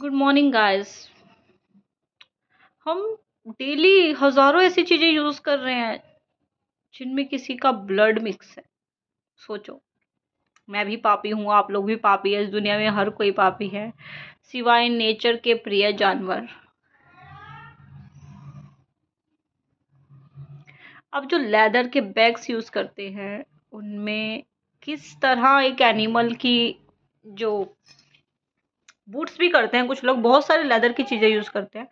Good morning guys. हम daily हजारों ऐसी चीजें यूज कर रहे हैं जिनमें किसी का ब्लड मिक्स है। सोचो, मैं भी पापी हूँ, आप लोग भी पापी है, इस दुनिया में हर कोई पापी है सिवाय नेचर के प्रिय जानवर। अब जो लेदर के बैग्स यूज करते हैं उनमें किस तरह एक एनिमल की जो बूट्स भी करते हैं, कुछ लोग बहुत सारे लेदर की चीजें यूज करते हैं,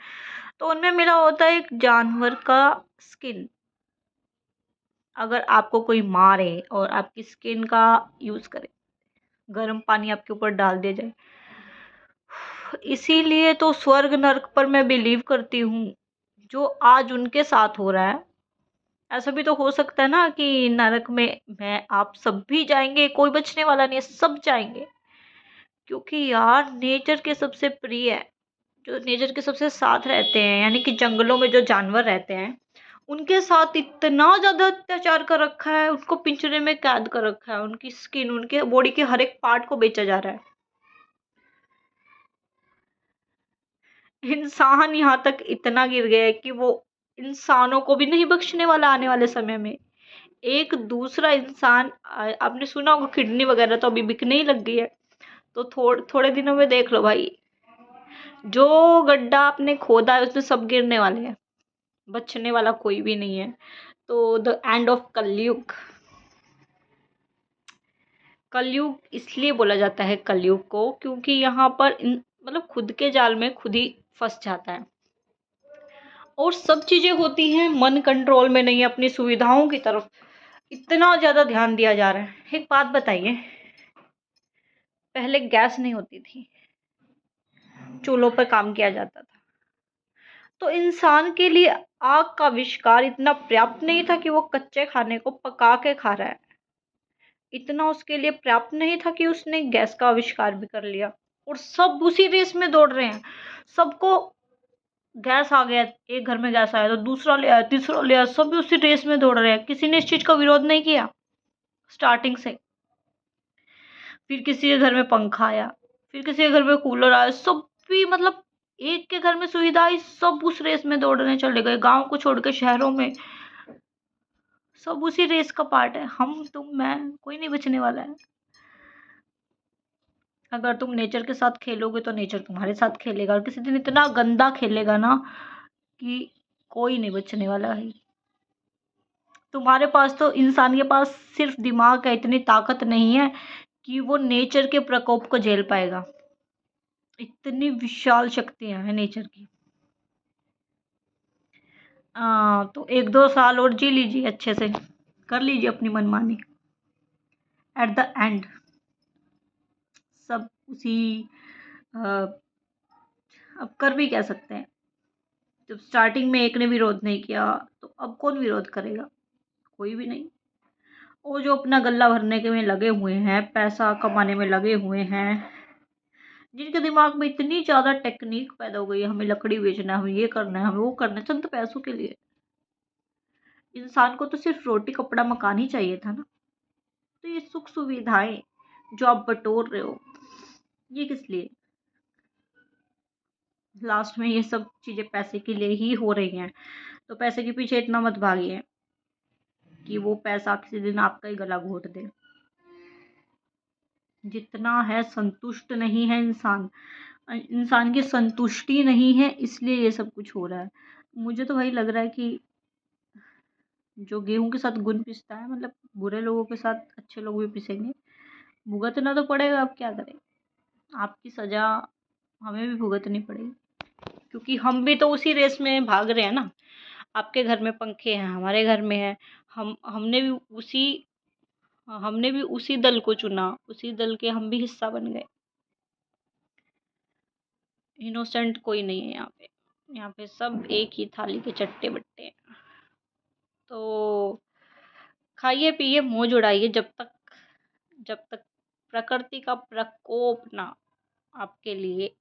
तो उनमें मिला होता है एक जानवर का स्किन। अगर आपको कोई मारे और आपकी स्किन का यूज करे, गर्म पानी आपके ऊपर डाल दिया जाए, इसीलिए तो स्वर्ग नरक पर मैं बिलीव करती हूँ। जो आज उनके साथ हो रहा है, ऐसा भी तो हो सकता है ना कि नरक में मैं आप सब भी जाएंगे, कोई बचने वाला नहीं है, सब जाएंगे। क्योंकि यार नेचर के सबसे प्रिय, जो नेचर के सबसे साथ रहते हैं, यानी कि जंगलों में जो जानवर रहते हैं, उनके साथ इतना ज्यादा अत्याचार कर रखा है, उनको पिंजरे में कैद कर रखा है, उनकी स्किन, उनके बॉडी के हर एक पार्ट को बेचा जा रहा है। इंसान यहाँ तक इतना गिर गया है कि वो इंसानों को भी नहीं बख्शने वाला आने वाले समय में। एक दूसरा इंसान आपने सुना होगा किडनी वगैरह तो अभी बिकने ही लग गई है, तो थोड़े दिनों में देख लो भाई, जो गड्ढा आपने खोदा है उसमें सब गिरने वाले हैं, बचने वाला कोई भी नहीं है। तो द एंड ऑफ कलयुग। कलयुग इसलिए बोला जाता है कलयुग को क्योंकि यहाँ पर मतलब खुद के जाल में खुद ही फंस जाता है, और सब चीजें होती हैं मन कंट्रोल में नहीं है, अपनी सुविधाओं की तरफ इतना ज्यादा ध्यान दिया जा रहा है। एक बात बताइए, पहले गैस नहीं होती थी, चूल्हों पर काम किया जाता था, तो इंसान के लिए आग का आविष्कार इतना पर्याप्त नहीं था कि वो कच्चे खाने को पका के खा रहा है। इतना उसके लिए पर्याप्त नहीं था कि उसने गैस का आविष्कार भी कर लिया, और सब उसी रेस में दौड़ रहे हैं। सबको गैस आ गया, एक घर में गैस आया तो दूसरा ले आया, तीसरा ले आया, सब उसी रेस में दौड़ रहे हैं, किसी ने इस चीज का विरोध नहीं किया स्टार्टिंग से। फिर किसी के घर में पंखा आया, फिर किसी के घर में कूलर आया, सब भी मतलब एक के घर में सुविधा आई, सब उस रेस में दौड़ने चले गए, गांव को छोड़ के शहरों में। सब उसी रेस का पार्ट है, हम तुम मैं, कोई नहीं बचने वाला है। अगर तुम नेचर के साथ खेलोगे तो नेचर तुम्हारे साथ खेलेगा, और किसी दिन इतना गंदा खेलेगा ना कि कोई नहीं बचने वाला है। तुम्हारे पास तो, इंसान के पास सिर्फ दिमाग है, इतनी ताकत नहीं है कि वो नेचर के प्रकोप को झेल पाएगा। इतनी विशाल शक्तियां हैं नेचर की। तो एक दो साल और जी लीजिए, अच्छे से कर लीजिए अपनी मनमानी। एट द एंड सब उसी अब कर भी क्या सकते हैं। जब स्टार्टिंग में एक ने विरोध नहीं किया तो अब कौन विरोध करेगा? कोई भी नहीं। वो जो अपना गल्ला भरने के में लगे हुए हैं, पैसा कमाने में लगे हुए हैं, जिनके दिमाग में इतनी ज्यादा टेक्निक पैदा हो गई है, हमें लकड़ी बेचना है, हमें ये करना है, हमें वो करना है, चंद पैसों के लिए। इंसान को तो सिर्फ रोटी कपड़ा मकान ही चाहिए था ना। तो ये सुख सुविधाएं जो आप बटोर रहे हो, ये किस लिए? लास्ट में ये सब चीजें पैसे के लिए ही हो रही हैं। तो पैसे के पीछे इतना मत भागिए कि वो पैसा किसी दिन आपका ही गला घोट दे। जितना है संतुष्ट नहीं है इंसान, इंसान की संतुष्टि नहीं है, इसलिए ये सब कुछ हो रहा है। मुझे तो वही लग रहा है कि जो गेहूं के साथ गुण पिसता है, मतलब बुरे लोगों के साथ अच्छे लोग भी पिसेंगे। भुगतना तो पड़ेगा, अब क्या करें। आपकी सजा हमें भी भुगतनी पड़ेगी, क्योंकि हम भी तो उसी रेस में भाग रहे हैं ना। आपके घर में पंखे हैं, हमारे घर में है, हमने भी उसी दल को चुना, उसी दल के हम भी हिस्सा बन गए। इनोसेंट कोई नहीं है यहाँ पे, यहाँ पे सब एक ही थाली के चट्टे बट्टे हैं। तो खाइए पिए मौज उड़ाइए, जब तक प्रकृति का प्रकोप ना आपके लिए